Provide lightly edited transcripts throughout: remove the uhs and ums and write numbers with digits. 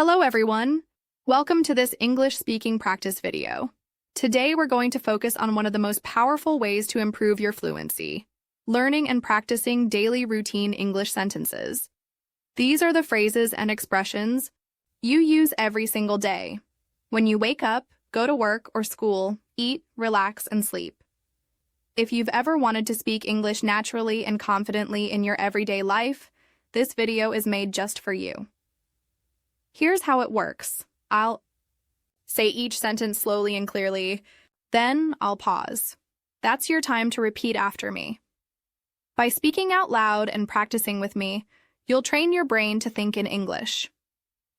Hello everyone! Welcome to this English speaking practice video. Today we're going to focus on one of the most powerful ways to improve your fluency, learning and practicing daily routine English sentences. These are the phrases and expressions you use every single day. When you wake up, go to work or school, eat, relax, and sleep. If you've ever wanted to speak English naturally and confidently in your everyday life, this video is made just for you. Here's how it works. I'll say each sentence slowly and clearly, then I'll pause. That's your time to repeat after me. By speaking out loud and practicing with me, you'll train your brain to think in English.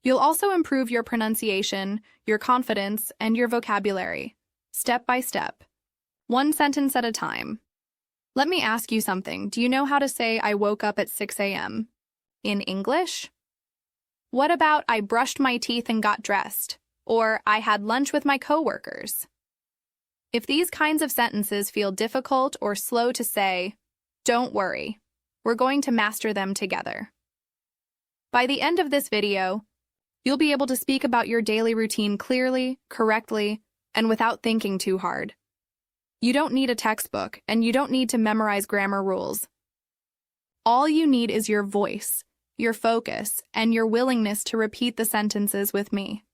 You'll also improve your pronunciation, your confidence, and your vocabulary, step by step, one sentence at a time. Let me ask you something. Do you know how to say I woke up at 6 a.m. in English? What about I brushed my teeth and got dressed? Or I had lunch with my coworkers? If these kinds of sentences feel difficult or slow to say, don't worry. We're going to master them together. By the end of this video, you'll be able to speak about your daily routine clearly, correctly, and without thinking too hard. You don't need a textbook, and you don't need to memorize grammar rules. All you need is your voice, your focus, and your willingness to repeat the sentences with me.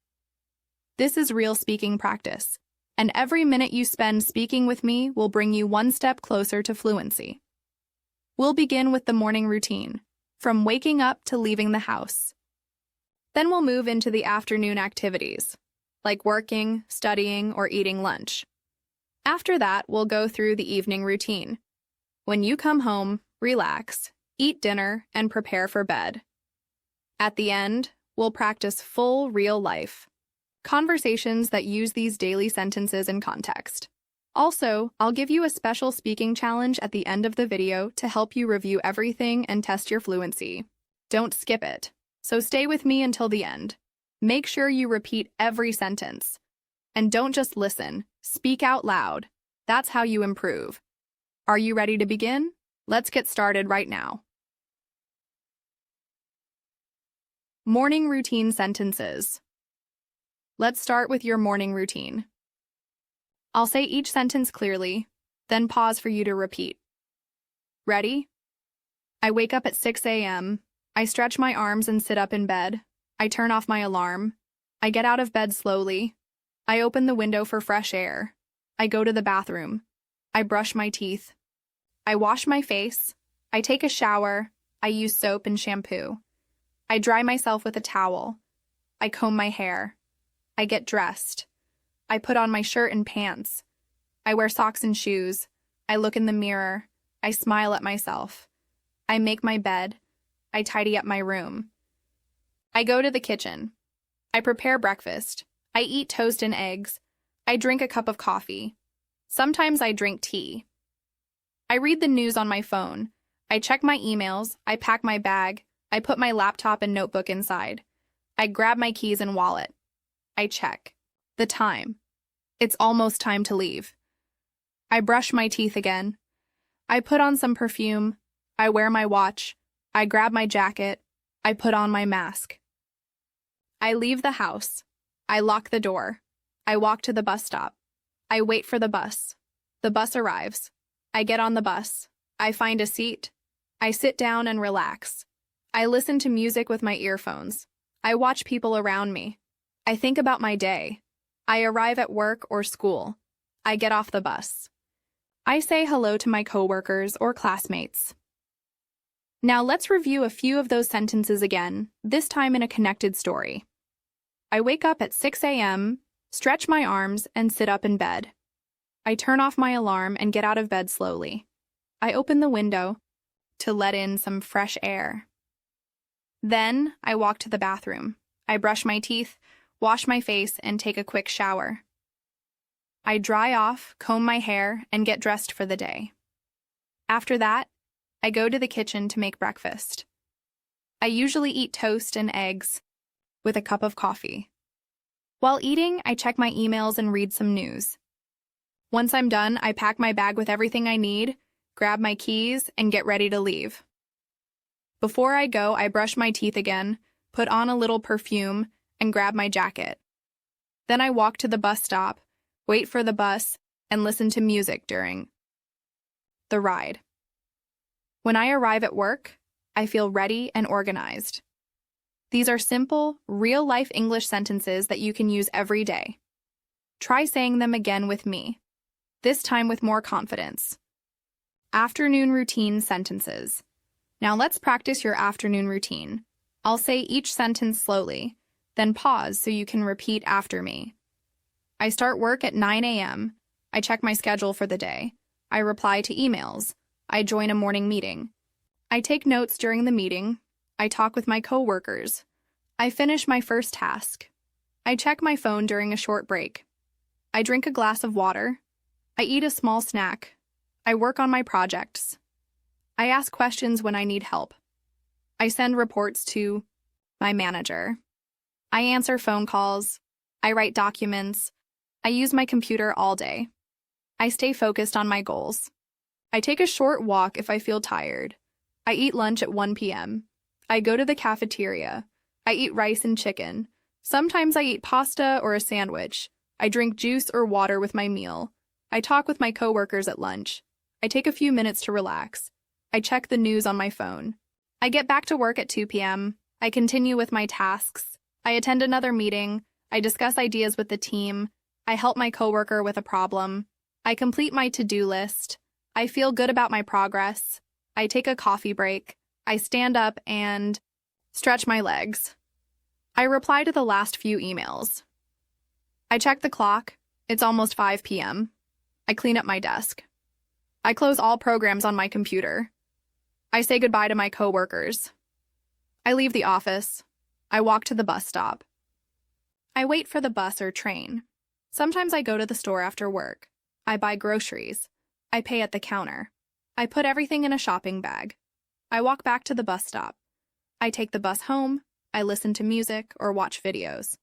This is real speaking practice, and every minute you spend speaking with me will bring you one step closer to fluency. We'll begin with the morning routine, from waking up to leaving the house. Then we'll move into the afternoon activities, like working, studying, or eating lunch. After that, we'll go through the evening routine. When you come home, relax, eat dinner, and prepare for bed. At the end, we'll practice full real life conversations that use these daily sentences in context. Also, I'll give you a special speaking challenge at the end of the video to help you review everything and test your fluency. Don't skip it. So stay with me until the end. Make sure you repeat every sentence. And don't just listen, speak out loud. That's how you improve. Are you ready to begin? Let's get started right now. Morning routine sentences. Let's start with your morning routine. I'll say each sentence clearly, then pause for you to repeat. Ready? I wake up at 6 a.m. I stretch my arms and sit up in bed. I turn off my alarm. I get out of bed slowly. I open the window for fresh air. I go to the bathroom. I brush my teeth. I wash my face. I take a shower. I use soap and shampoo. I dry myself with a towel. I comb my hair. I get dressed. I put on my shirt and pants. I wear socks and shoes. I look in the mirror. I smile at myself. I make my bed. I tidy up my room. I go to the kitchen. I prepare breakfast. I eat toast and eggs. I drink a cup of coffee. Sometimes I drink tea. I read the news on my phone. I check my emails. I pack my bag. I put my laptop and notebook inside. I grab my keys and wallet. I check. The time. It's almost time to leave. I brush my teeth again. I put on some perfume. I wear my watch. I grab my jacket. I put on my mask. I leave the house. I lock the door. I walk to the bus stop. I wait for the bus. The bus arrives. I get on the bus. I find a seat. I sit down and relax. I listen to music with my earphones. I watch people around me. I think about my day. I arrive at work or school. I get off the bus. I say hello to my coworkers or classmates. Now let's review a few of those sentences again, this time in a connected story. I wake up at 6 a.m., stretch my arms, and sit up in bed. I turn off my alarm and get out of bed slowly. I open the window to let in some fresh air. Then I walk to the bathroom. I brush my teeth, wash my face, and take a quick shower. I dry off, comb my hair, and get dressed for the day. After that, I go to the kitchen to make breakfast. I usually eat toast and eggs with a cup of coffee. While eating, I check my emails and read some news. Once I'm done, I pack my bag with everything I need, grab my keys, and get ready to leave. Before I go, I brush my teeth again, put on a little perfume, and grab my jacket. Then I walk to the bus stop, wait for the bus, and listen to music during the ride. When I arrive at work, I feel ready and organized. These are simple, real-life English sentences that you can use every day. Try saying them again with me, this time with more confidence. Afternoon routine sentences. Now let's practice your afternoon routine. I'll say each sentence slowly, then pause so you can repeat after me. I start work at 9 a.m. I check my schedule for the day. I reply to emails. I join a morning meeting. I take notes during the meeting. I talk with my coworkers. I finish my first task. I check my phone during a short break. I drink a glass of water. I eat a small snack. I work on my projects. I ask questions when I need help. I send reports to my manager. I answer phone calls. I write documents. I use my computer all day. I stay focused on my goals. I take a short walk if I feel tired. I eat lunch at 1 p.m. I go to the cafeteria. I eat rice and chicken. Sometimes I eat pasta or a sandwich. I drink juice or water with my meal. I talk with my coworkers at lunch. I take a few minutes to relax. I check the news on my phone. I get back to work at 2 p.m. I continue with my tasks. I attend another meeting. I discuss ideas with the team. I help my coworker with a problem. I complete my to-do list. I feel good about my progress. I take a coffee break. I stand up and stretch my legs. I reply to the last few emails. I check the clock. It's almost 5 p.m. I clean up my desk. I close all programs on my computer. I say goodbye to my coworkers. I leave the office. I walk to the bus stop. I wait for the bus or train. Sometimes I go to the store after work. I buy groceries. I pay at the counter. I put everything in a shopping bag. I walk back to the bus stop. I take the bus home. I listen to music or watch videos.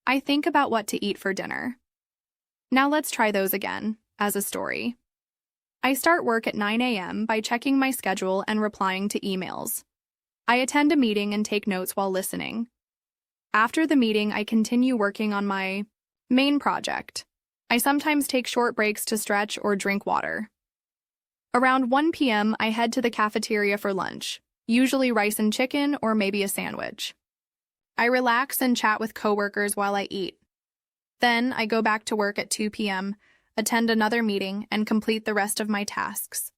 I think about what to eat for dinner. Now let's try those again, as a story. I start work at 9 a.m. by checking my schedule and replying to emails. I attend a meeting and take notes while listening. After the meeting, I continue working on my main project. I sometimes take short breaks to stretch or drink water. Around 1 p.m., I head to the cafeteria for lunch, usually rice and chicken or maybe a sandwich. I relax and chat with coworkers while I eat. Then I go back to work at 2 p.m., attend another meeting, and complete the rest of my tasks.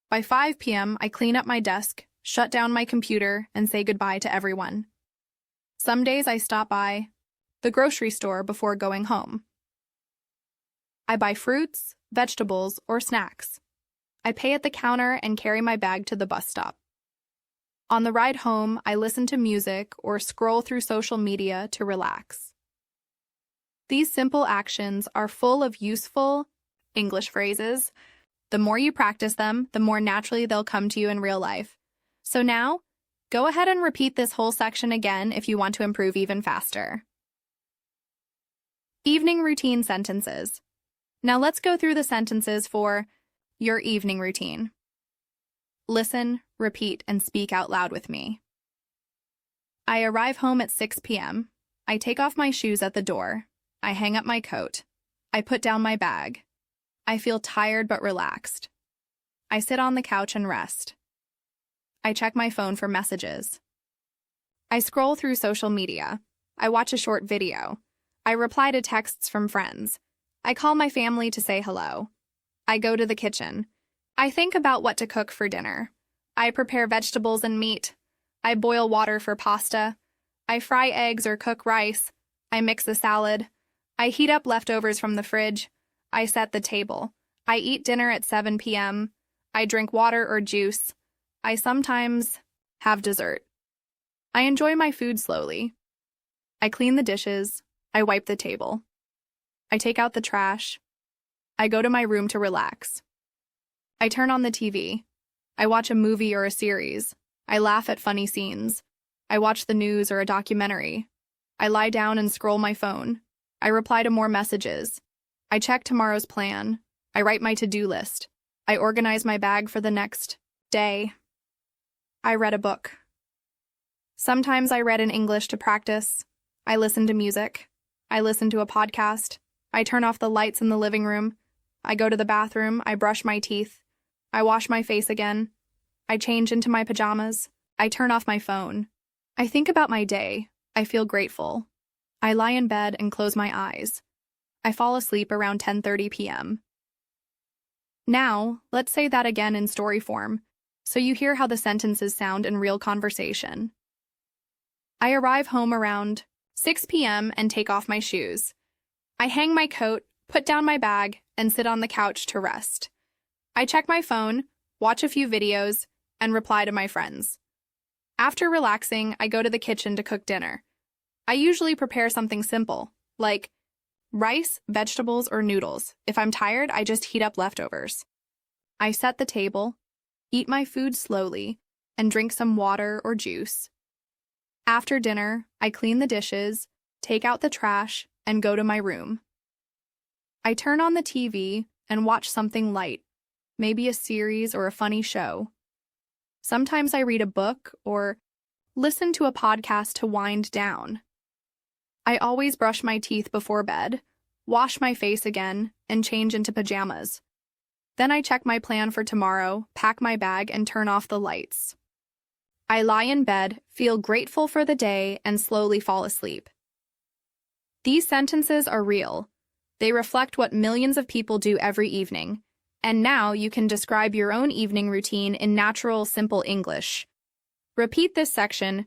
By 5 p.m., I clean up my desk, shut down my computer, and say goodbye to everyone. Some days I stop by the grocery store before going home. I buy fruits, vegetables, or snacks. I pay at the counter and carry my bag to the bus stop. On the ride home, I listen to music or scroll through social media to relax. These simple actions are full of useful English phrases. The more you practice them, the more naturally they'll come to you in real life. So now, go ahead and repeat this whole section again if you want to improve even faster. Evening routine sentences. Now let's go through the sentences for your evening routine. Listen, repeat, and speak out loud with me. I arrive home at 6 p.m. I take off my shoes at the door. I hang up my coat. I put down my bag. I feel tired but relaxed. I sit on the couch and rest. I check my phone for messages. I scroll through social media. I watch a short video. I reply to texts from friends. I call my family to say hello. I go to the kitchen. I think about what to cook for dinner. I prepare vegetables and meat. I boil water for pasta. I fry eggs or cook rice. I mix a salad. I heat up leftovers from the fridge. I set the table. I eat dinner at 7 p.m. I drink water or juice. I sometimes have dessert. I enjoy my food slowly. I clean the dishes. I wipe the table. I take out the trash. I go to my room to relax. I turn on the TV. I watch a movie or a series. I laugh at funny scenes. I watch the news or a documentary. I lie down and scroll my phone. I reply to more messages. I check tomorrow's plan. I write my to-do list. I organize my bag for the next day. I read a book. Sometimes I read in English to practice. I listen to music. I listen to a podcast. I turn off the lights in the living room. I go to the bathroom. I brush my teeth. I wash my face again. I change into my pajamas. I turn off my phone. I think about my day. I feel grateful. I lie in bed and close my eyes. I fall asleep around 10:30 p.m. Now, let's say that again in story form, so you hear how the sentences sound in real conversation. I arrive home around 6 p.m. and take off my shoes. I hang my coat, put down my bag, and sit on the couch to rest. I check my phone, watch a few videos, and reply to my friends. After relaxing, I go to the kitchen to cook dinner. I usually prepare something simple, like rice, vegetables, or noodles. If I'm tired, I just heat up leftovers. I set the table, eat my food slowly, and drink some water or juice. After dinner, I clean the dishes, take out the trash, and go to my room. I turn on the TV and watch something light, maybe a series or a funny show. Sometimes I read a book or listen to a podcast to wind down. I always brush my teeth before bed, wash my face again, and change into pajamas. Then I check my plan for tomorrow, pack my bag, and turn off the lights. I lie in bed, feel grateful for the day, and slowly fall asleep. These sentences are real. They reflect what millions of people do every evening. And now you can describe your own evening routine in natural, simple English. Repeat this section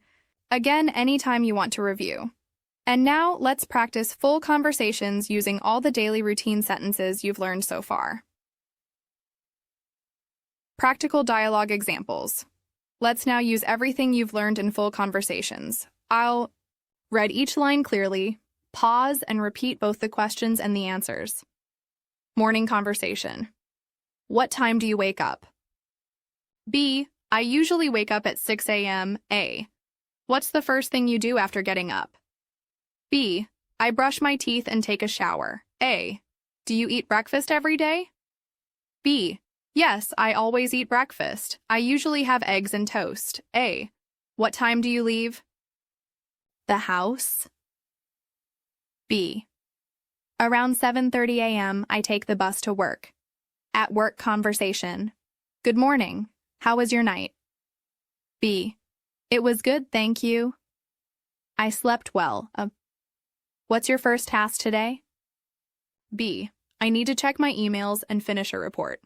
again anytime you want to review. And now let's practice full conversations using all the daily routine sentences you've learned so far. Practical dialogue examples. Let's now use everything you've learned in full conversations. I'll read each line clearly, pause, and repeat both the questions and the answers. Morning conversation. What time do you wake up? B. I usually wake up at 6 a.m. A. What's the first thing you do after getting up? B. I brush my teeth and take a shower. A. Do you eat breakfast every day? B. Yes, I always eat breakfast. I usually have eggs and toast. A. What time do you leave the house? B. Around 7:30 a.m. I take the bus to work. At work conversation. Good morning. How was your night? B. It was good, thank you. I slept well. What's your first task today? B. I need to check my emails and finish a report.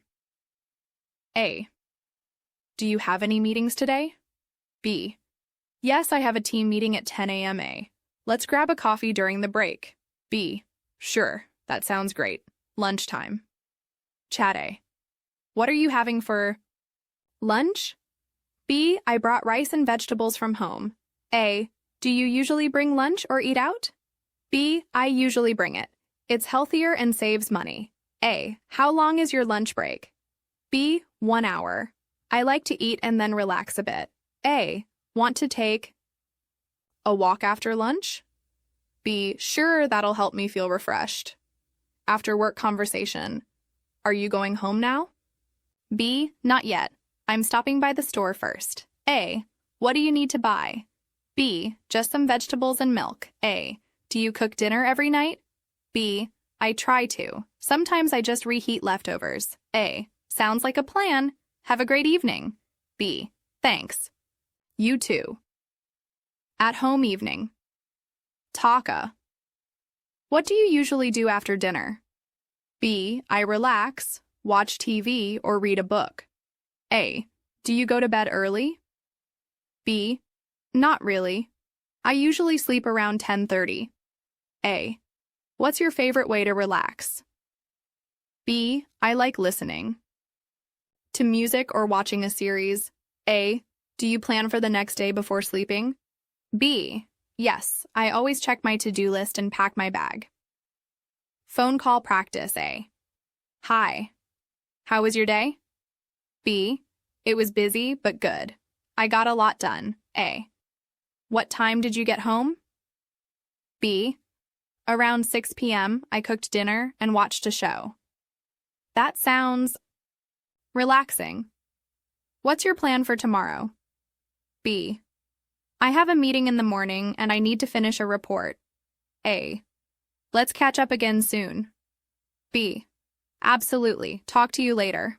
A. Do you have any meetings today? B. Yes, I have a team meeting at 10 a.m. A. Let's grab a coffee during the break. B. Sure, that sounds great. Lunchtime. Chat A. What are you having for lunch? B. I brought rice and vegetables from home. A. Do you usually bring lunch or eat out? B. I usually bring it. It's healthier and saves money. A. How long is your lunch break? B. 1 hour. I like to eat and then relax a bit. A. Want to take a walk after lunch? B. Sure, that'll help me feel refreshed. After work conversation. Are you going home now? B. Not yet. I'm stopping by the store first. A. What do you need to buy? B. Just some vegetables and milk. A. Do you cook dinner every night? B. I try to. Sometimes I just reheat leftovers. A. Sounds like a plan. Have a great evening. B. Thanks. You too. At home evening. Taka. What do you usually do after dinner? B. I relax, watch TV, or read a book. A. Do you go to bed early? B. Not really. I usually sleep around 10:30. A. What's your favorite way to relax? B. I like listening to music or watching a series. A. Do you plan for the next day before sleeping? B. Yes, I always check my to-do list and pack my bag. Phone call practice A. Hi. How was your day? B. It was busy, but good. I got a lot done. A. What time did you get home? B. Around 6 p.m., I cooked dinner and watched a show. That sounds relaxing. What's your plan for tomorrow? B. I have a meeting in the morning and I need to finish a report. A. Let's catch up again soon. B. Absolutely. Talk to you later.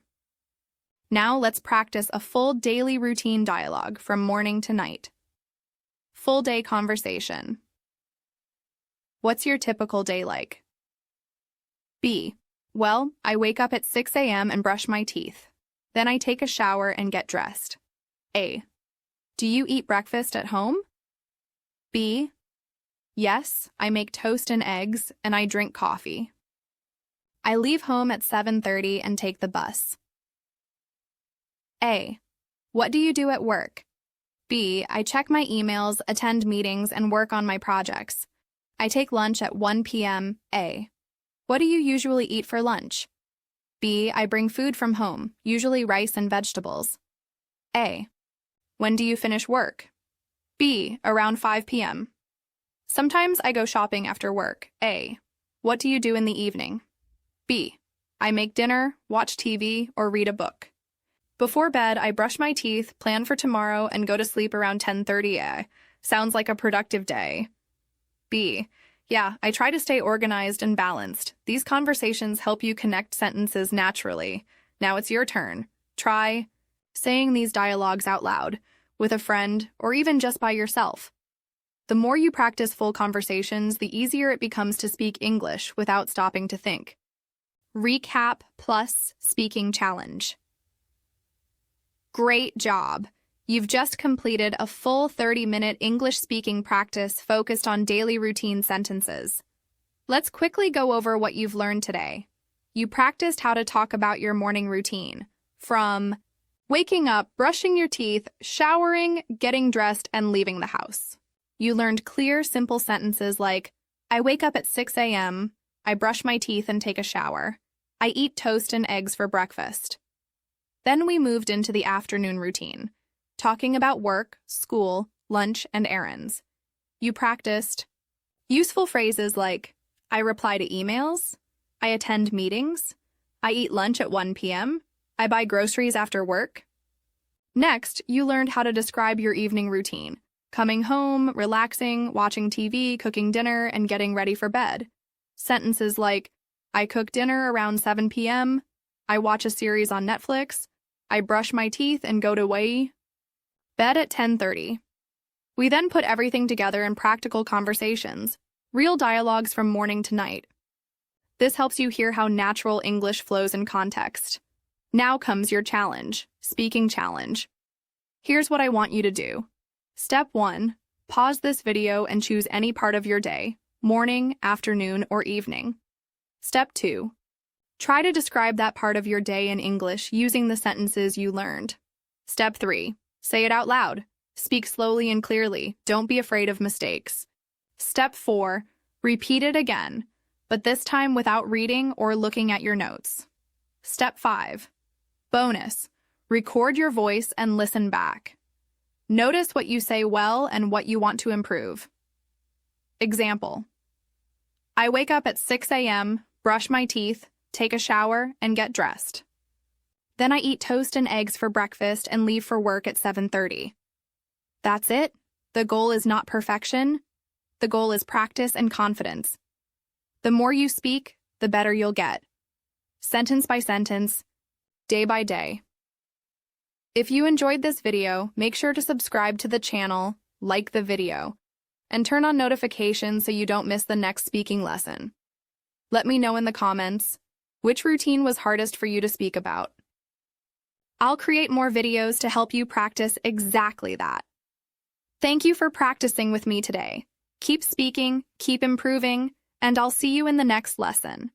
Now let's practice a full daily routine dialogue from morning to night. Full day conversation. What's your typical day like? B. Well, I wake up at 6 a.m. and brush my teeth. Then I take a shower and get dressed. A. Do you eat breakfast at home? B. Yes, I make toast and eggs, and I drink coffee. I leave home at 7:30 and take the bus. A. What do you do at work? B. I check my emails, attend meetings, and work on my projects. I take lunch at 1 p.m. A. What do you usually eat for lunch? B. I bring food from home, usually rice and vegetables. A. When do you finish work? B. Around 5 p.m. Sometimes I go shopping after work. A. What do you do in the evening? B. I make dinner, watch TV, or read a book. Before bed, I brush my teeth, plan for tomorrow, and go to sleep around 10:30 a.m. Sounds like a productive day. B. Yeah, I try to stay organized and balanced. These conversations help you connect sentences naturally. Now it's your turn. Try saying these dialogues out loud, with a friend, or even just by yourself. The more you practice full conversations, the easier it becomes to speak English without stopping to think. Recap plus speaking challenge. Great job! You've just completed a full 30-minute English speaking practice focused on daily routine sentences. Let's quickly go over what you've learned today. You practiced how to talk about your morning routine, from waking up, brushing your teeth, showering, getting dressed, and leaving the house. You learned clear, simple sentences like, I wake up at 6 a.m., I brush my teeth and take a shower. I eat toast and eggs for breakfast. Then we moved into the afternoon routine, talking about work, school, lunch, and errands. You practiced useful phrases like, I reply to emails, I attend meetings, I eat lunch at 1 p.m., I buy groceries after work. Next, you learned how to describe your evening routine, coming home, relaxing, watching TV, cooking dinner, and getting ready for bed. Sentences like, I cook dinner around 7 p.m., I watch a series on Netflix, I brush my teeth and go to bed at 10:30. We then put everything together in practical conversations, real dialogues from morning to night. This helps you hear how natural English flows in context. Now comes your challenge, speaking challenge. Here's what I want you to do. Step 1. Pause this video and choose any part of your day, morning, afternoon, or evening. Step 2. Try to describe that part of your day in English using the sentences you learned. Step 3. Say it out loud. Speak slowly and clearly. Don't be afraid of mistakes. Step 4. Repeat it again, but this time without reading or looking at your notes. Step 5. Bonus. Record your voice and listen back. Notice what you say well and what you want to improve. Example. I wake up at 6 a.m., brush my teeth, take a shower, and get dressed. Then I eat toast and eggs for breakfast and leave for work at 7:30. That's it. The goal is not perfection. The goal is practice and confidence. The more you speak, the better you'll get. Sentence by sentence, day by day. If you enjoyed this video, make sure to subscribe to the channel, like the video, and turn on notifications so you don't miss the next speaking lesson. Let me know in the comments which routine was hardest for you to speak about. I'll create more videos to help you practice exactly that. Thank you for practicing with me today. Keep speaking, keep improving, and I'll see you in the next lesson.